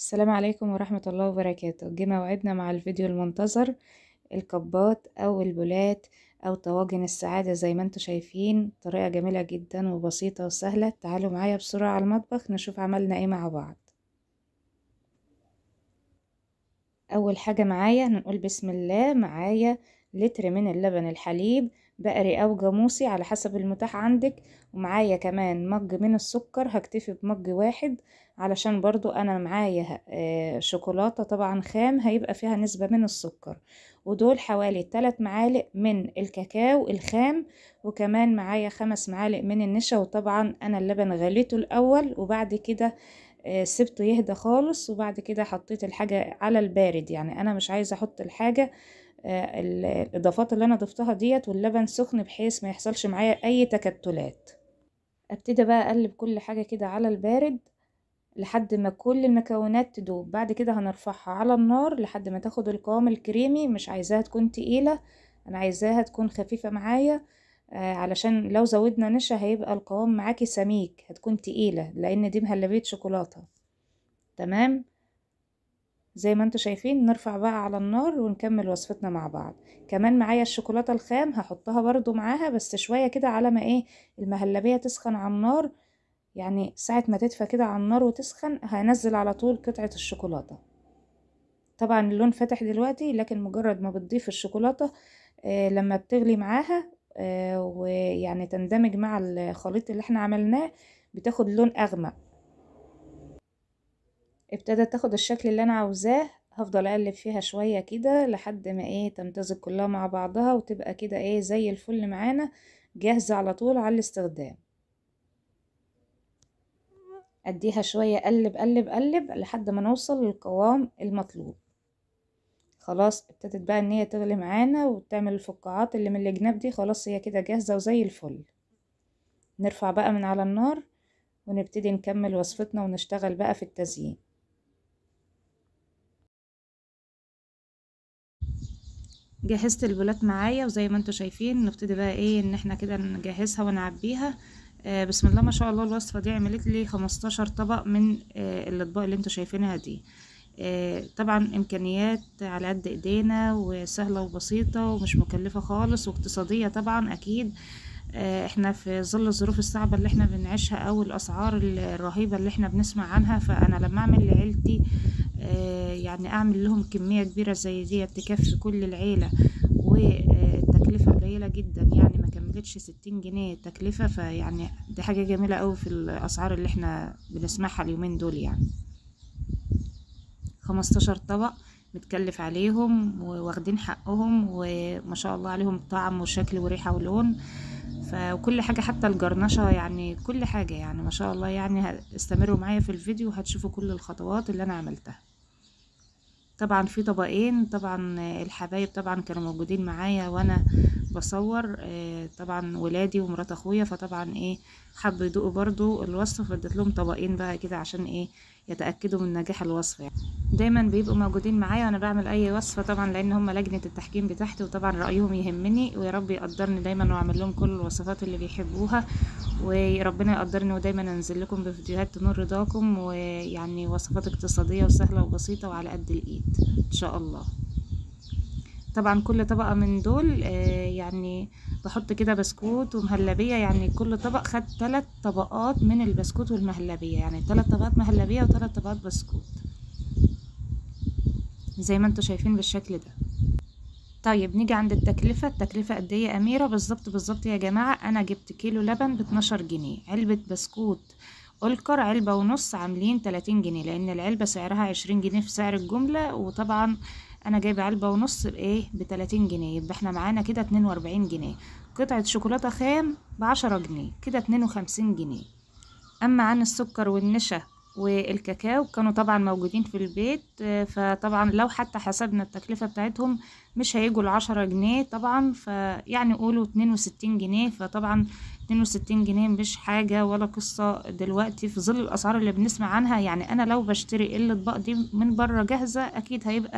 السلام عليكم ورحمة الله وبركاته. جه موعدنا مع الفيديو المنتظر، الكبات أو البولات أو طواجن السعادة. زي ما انتوا شايفين، طريقة جميلة جدا وبسيطة وسهلة. تعالوا معايا بسرعة على المطبخ نشوف عملنا ايه مع بعض. أول حاجة معايا هنقول بسم الله. معايا لتر من اللبن الحليب، بقري أو جاموسي على حسب المتاح عندك، ومعايا كمان مج من السكر. هكتفي بمج واحد علشان برضو أنا معايا شوكولاتة طبعا خام هيبقى فيها نسبة من السكر. ودول حوالي 3 معالق من الكاكاو الخام، وكمان معايا 5 معالق من النشا. وطبعا أنا اللبن غليته الأول وبعد كده سبته يهدى خالص، وبعد كده حطيت الحاجة على البارد. يعني انا مش عايزة احط الحاجة الاضافات اللي انا ضفتها ديت واللبن سخن، بحيث ما يحصلش معايا اي تكتلات. ابتدي بقى اقلب كل حاجة كده على البارد لحد ما كل المكونات تدوب. بعد كده هنرفعها على النار لحد ما تاخد القوام الكريمي. مش عايزاها تكون تقيلة، انا عايزاها تكون خفيفة معايا، علشان لو زودنا نشا هيبقى القوام معاكي سميك، هتكون تقيلة لان دي مهلبية شوكولاتة. تمام، زي ما انتوا شايفين. نرفع بقى على النار ونكمل وصفتنا مع بعض. كمان معايا الشوكولاتة الخام هحطها برضو معاها، بس شوية كده على ما ايه المهلبية تسخن على النار. يعني ساعة ما تدفى كده على النار وتسخن هنزل على طول قطعة الشوكولاتة. طبعا اللون فاتح دلوقتي، لكن مجرد ما بتضيف الشوكولاتة لما بتغلي معاها ويعني تندمج مع الخليط اللي احنا عملناه بتاخد لون اغمق. ابتدت تاخد الشكل اللي انا عاوزاه. هفضل اقلب فيها شوية كده لحد ما ايه تمتزج كلها مع بعضها وتبقى كده ايه زي الفل معانا، جاهزة على طول على الاستخدام. اديها شوية قلب قلب قلب لحد ما نوصل للقوام المطلوب. خلاص ابتدت بقى ان هي تغلي معانا وتعمل الفقاعات اللي من الجناب دي. خلاص هي كده جاهزة وزي الفل. نرفع بقى من على النار ونبتدي نكمل وصفتنا ونشتغل بقى في التزيين. جهزت البولات معايا وزي ما انتوا شايفين نبتدي بقى ايه ان احنا كده نجهزها ونعبيها. بسم الله ما شاء الله. الوصفة دي عملت لي 15 طبق من الاطباق اللي انتوا شايفينها دي. طبعا امكانيات على قد ايدينا وسهلة وبسيطة ومش مكلفة خالص واقتصادية طبعا اكيد. احنا في ظل الظروف الصعبة اللي احنا بنعيشها او الاسعار الرهيبة اللي احنا بنسمع عنها، فانا لما اعمل لعيلتي يعني اعمل لهم كمية كبيرة زي دي تكفي كل العيلة، والتكلفة قليلة جدا، يعني ما كملتش 60 جنيه تكلفة. فيعني دي حاجة جميلة قوي في الاسعار اللي احنا بنسمعها اليومين دول. يعني 15 طبق متكلف عليهم وواخدين حقهم، وما شاء الله عليهم طعم وشكل وريحة ولون. وكل حاجة حتى الجرنشة، يعني كل حاجة يعني ما شاء الله. يعني استمروا معايا في الفيديو وهتشوفوا كل الخطوات اللي انا عملتها. طبعا في طبقين. طبعا الحبايب طبعا كانوا موجودين معايا وانا بصور، طبعا ولادي ومرات اخويا، فطبعا ايه حبوا يدوقوا برضو الوصفة، فاديت لهم طبقين بقى كده عشان ايه يتأكدوا من نجاح الوصفة. يعني دايما بيبقوا موجودين معايا وانا بعمل اي وصفة طبعا، لان هم لجنة التحكيم بتاعتي، وطبعا رأيهم يهمني، ويا رب يقدرني دايما واعمل لهم كل الوصفات اللي بيحبوها، وربنا يقدرني ودايما انزل لكم بفيديوهات تنور رضاكم، ويعني وصفات اقتصادية وسهلة وبسيطة وعلى قد الايد ان شاء الله. طبعا كل طبقة من دول يعني بحط كده بسكوت ومهلبية. يعني كل طبق خد 3 طبقات من البسكوت والمهلبية، يعني 3 طبقات مهلبية و3 طبقات بسكوت زي ما انتوا شايفين بالشكل ده. طيب نيجي عند التكلفة. التكلفة قد ايه يا أميرة؟ بالظبط يا جماعة، أنا جبت كيلو لبن ب12 جنيه، علبة بسكوت أولكر علبة ونص عاملين 30 جنيه، لأن العلبة سعرها 20 جنيه في سعر الجملة، وطبعا أنا جايبة علبة ونص بإيه ب30 جنيه، يبقى احنا معانا كده 42 جنيه. قطعة شوكولاتة خام ب10 جنيه، كده 52 جنيه. أما عن السكر والنشا والكاكاو كانوا طبعا موجودين في البيت، فطبعا لو حتى حسبنا التكلفة بتاعتهم مش هيجوا ال10 جنيه طبعا، فيعني قولوا 62 جنيه. فطبعا 62 جنيه مش حاجة ولا قصة دلوقتي في ظل الأسعار اللي بنسمع عنها. يعني أنا لو بشتري الأطباق دي من بره جاهزة أكيد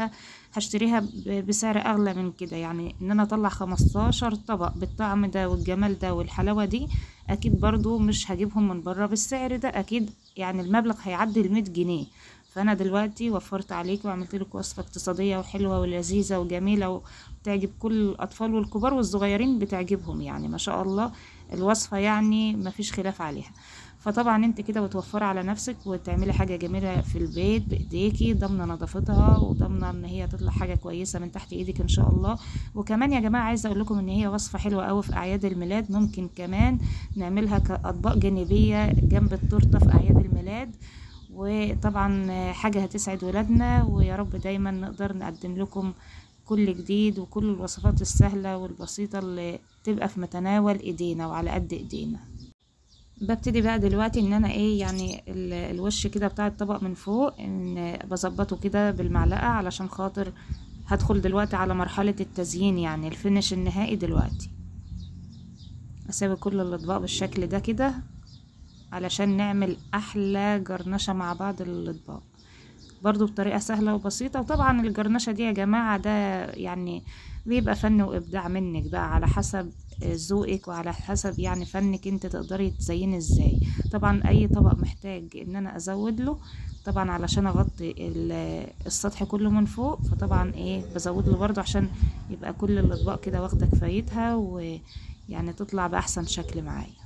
هشتريها بسعر أغلى من كده. يعني إن أنا أطلع 15 طبق بالطعم ده والجمال ده والحلاوة دي أكيد برضو مش هجيبهم من بره بالسعر ده، أكيد يعني المبلغ هيعدي ال100 جنيه. فانا دلوقتي وفرت عليكي وعملت لك وصفه اقتصاديه وحلوه ولذيذه وجميله وبتعجب كل الاطفال والكبار والصغيرين، بتعجبهم يعني ما شاء الله الوصفه، يعني ما فيش خلاف عليها. فطبعا انت كده بتوفري على نفسك وتعملي حاجه جميله في البيت بايديكي، ضامنه نظافتها وضامنه ان هي تطلع حاجه كويسه من تحت ايدك ان شاء الله. وكمان يا جماعه عايزه اقول لكم ان هي وصفه حلوه قوي في اعياد الميلاد، ممكن كمان نعملها كاطباق جانبيه جنب التورته في اعياد الميلاد. وطبعا حاجه هتسعد ولادنا، ويا رب دايما نقدر نقدم لكم كل جديد وكل الوصفات السهله والبسيطه اللي تبقى في متناول ايدينا وعلى قد ايدينا. ببتدي بقى دلوقتي ان انا ايه يعني الوش كده بتاع الطبق من فوق ان بظبطه كده بالمعلقه، علشان خاطر هدخل دلوقتي على مرحله التزيين يعني الفينش النهائي. دلوقتي اسوي كل الاطباق بالشكل ده كده علشان نعمل احلى جرنشه مع بعض الاطباق برضو بطريقه سهله وبسيطه. وطبعا الجرنشه دي يا جماعه ده يعني بيبقى فن وابداع منك بقى، على حسب ذوقك وعلى حسب يعني فنك انت تقدري تزيني ازاي. طبعا اي طبق محتاج ان انا ازود له طبعا علشان اغطي السطح كله من فوق، فطبعا ايه بزود له برضو عشان يبقى كل الاطباق كده واخده كفايتها ويعني تطلع باحسن شكل معايا.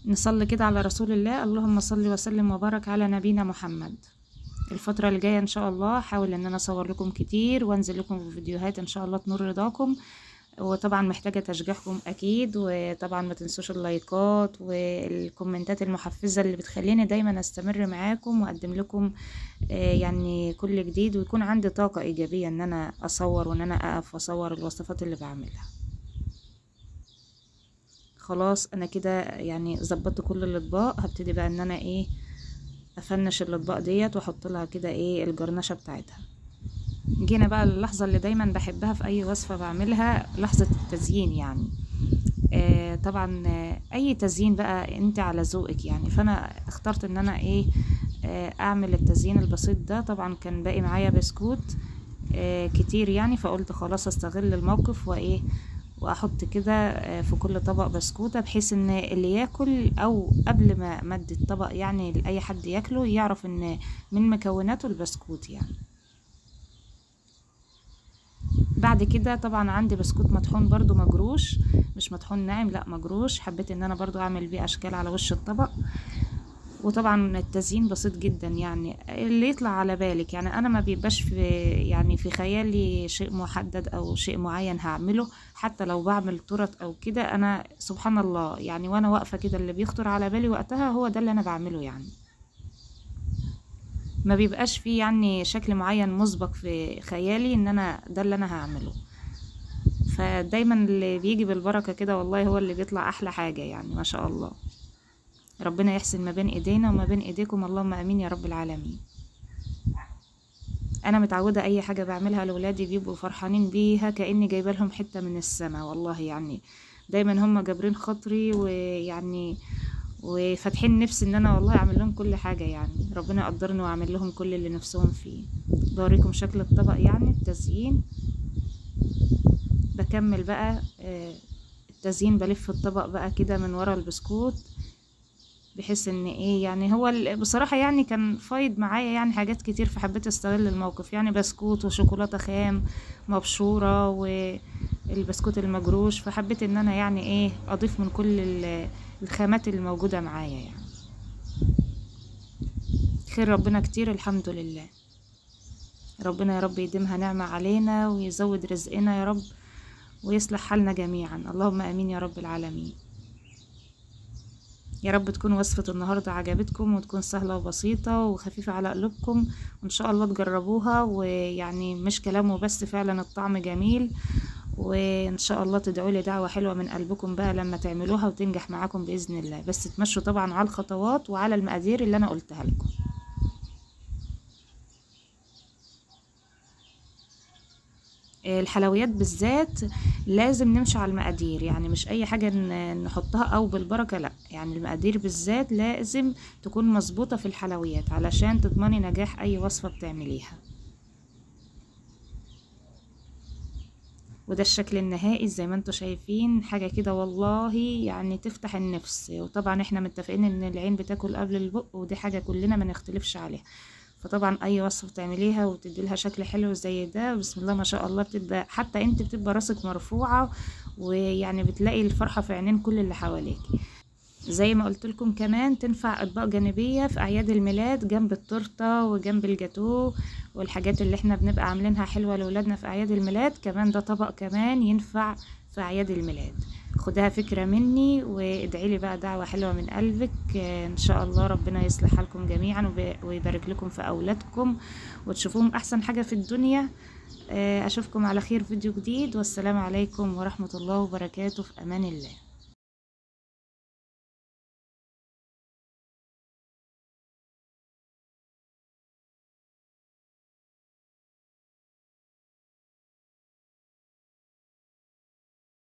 نصلي كده على رسول الله، اللهم صل وسلم وبارك على نبينا محمد. الفترة اللي جاية ان شاء الله حاول ان انا اصور لكم كتير وانزل لكم في فيديوهات ان شاء الله تنور رضاكم، وطبعا محتاجة تشجيعكم اكيد، وطبعا ما تنسوش اللايكات والكومنتات المحفزة اللي بتخليني دايما استمر معاكم واقدم لكم يعني كل جديد، ويكون عندي طاقة ايجابية ان انا اصور وان انا اقف واصور الوصفات اللي بعملها. خلاص انا كده يعني ظبطت كل الاطباق، هبتدي بقى ان انا ايه افنش الاطباق ديت واحط لها كده ايه الجرنشه بتاعتها. جينا بقى اللحظه اللي دايما بحبها في اي وصفه بعملها، لحظه التزيين يعني. طبعا اي تزيين بقى انت على ذوقك يعني، فانا اخترت ان انا ايه اعمل التزيين البسيط ده. طبعا كان باقي معايا بسكوت كتير يعني، فقلت خلاص استغل الموقف وايه واحط كده في كل طبق بسكوتة، بحيث ان اللي ياكل او قبل ما مد الطبق يعني لاي حد ياكله يعرف ان من مكوناته البسكوت يعني. بعد كده طبعا عندي بسكوت مطحون برضو مجروش، مش مطحون ناعم لا مجروش، حبيت ان انا برضو اعمل بيه اشكال على وش الطبق. وطبعا التزيين بسيط جدا يعني اللي يطلع على بالك يعني، انا ما بيبقاش في يعني في خيالي شيء محدد او شيء معين هعمله، حتى لو بعمل تورت او كده انا سبحان الله يعني وانا واقفه كده اللي بيخطر على بالي وقتها هو ده اللي انا بعمله يعني، ما بيبقاش فيه يعني شكل معين مسبق في خيالي ان انا ده اللي انا هعمله. فدايما اللي بيجي بالبركه كده والله هو اللي بيطلع احلى حاجه يعني ما شاء الله. ربنا يحسن ما بين ايدينا وما بين ايديكم، اللهم امين يا رب العالمين. انا متعوده اي حاجه بعملها لاولادي بيبقوا فرحانين بيها كاني جايبه لهم حته من السماء والله يعني، دايما هم جابرين خاطري ويعني وفاتحين نفسي ان انا والله اعمل لهم كل حاجه يعني، ربنا يقدرني واعمل لهم كل اللي نفسهم فيه. بوريكم شكل الطبق يعني التزيين. بكمل بقى التزيين، بلف الطبق بقى كده من ورا البسكوت بحيث ان ايه يعني هو بصراحة يعني كان فايد معايا يعني حاجات كتير، فحبيت استغل الموقف يعني بسكوت وشوكولاتة خام مبشورة والبسكوت المجروش، فحبيت ان انا يعني ايه اضيف من كل الخامات اللي موجودة معايا يعني. خير ربنا كتير الحمد لله، ربنا يا رب يديمها نعمة علينا ويزود رزقنا يا رب ويصلح حالنا جميعا، اللهم امين يا رب العالمين. يا رب تكون وصفة النهاردة عجبتكم وتكون سهلة وبسيطة وخفيفة على قلوبكم، وان شاء الله تجربوها، ويعني مش كلام وبس فعلا الطعم جميل، وان شاء الله تدعوا لي دعوة حلوة من قلبكم بقى لما تعملوها وتنجح معاكم بإذن الله، بس تمشوا طبعا على الخطوات وعلى المقادير اللي انا قلتها لكم. الحلويات بالذات لازم نمشي على المقادير يعني، مش اي حاجة نحطها او بالبركة لا، يعني المقادير بالذات لازم تكون مظبوطة في الحلويات علشان تضمني نجاح اي وصفة بتعمليها. وده الشكل النهائي زي ما انتوا شايفين، حاجة كده والله يعني تفتح النفس. وطبعا احنا متفقين ان العين بتاكل قبل البق، ودي حاجة كلنا ما نختلفش عليها. فطبعا اي وصفة تعمليها وتدي لها شكل حلو زي ده، بسم الله ما شاء الله، بتبقى حتى انت بتبقى راسك مرفوعة، ويعني بتلاقي الفرحة في عينين كل اللي حواليك. زي ما قلت لكم كمان تنفع اطباق جانبيه في اعياد الميلاد جنب التورته وجنب الجاتوه والحاجات اللي احنا بنبقى عاملينها حلوه لاولادنا في اعياد الميلاد. كمان ده طبق كمان ينفع في اعياد الميلاد. خدها فكره مني وادعي لي بقى دعوه حلوه من قلبك. ان شاء الله ربنا يصلح حالكم جميعا ويبارك لكم في اولادكم وتشوفوهم احسن حاجه في الدنيا. اشوفكم على خير فيديو جديد، والسلام عليكم ورحمه الله وبركاته، في امان الله.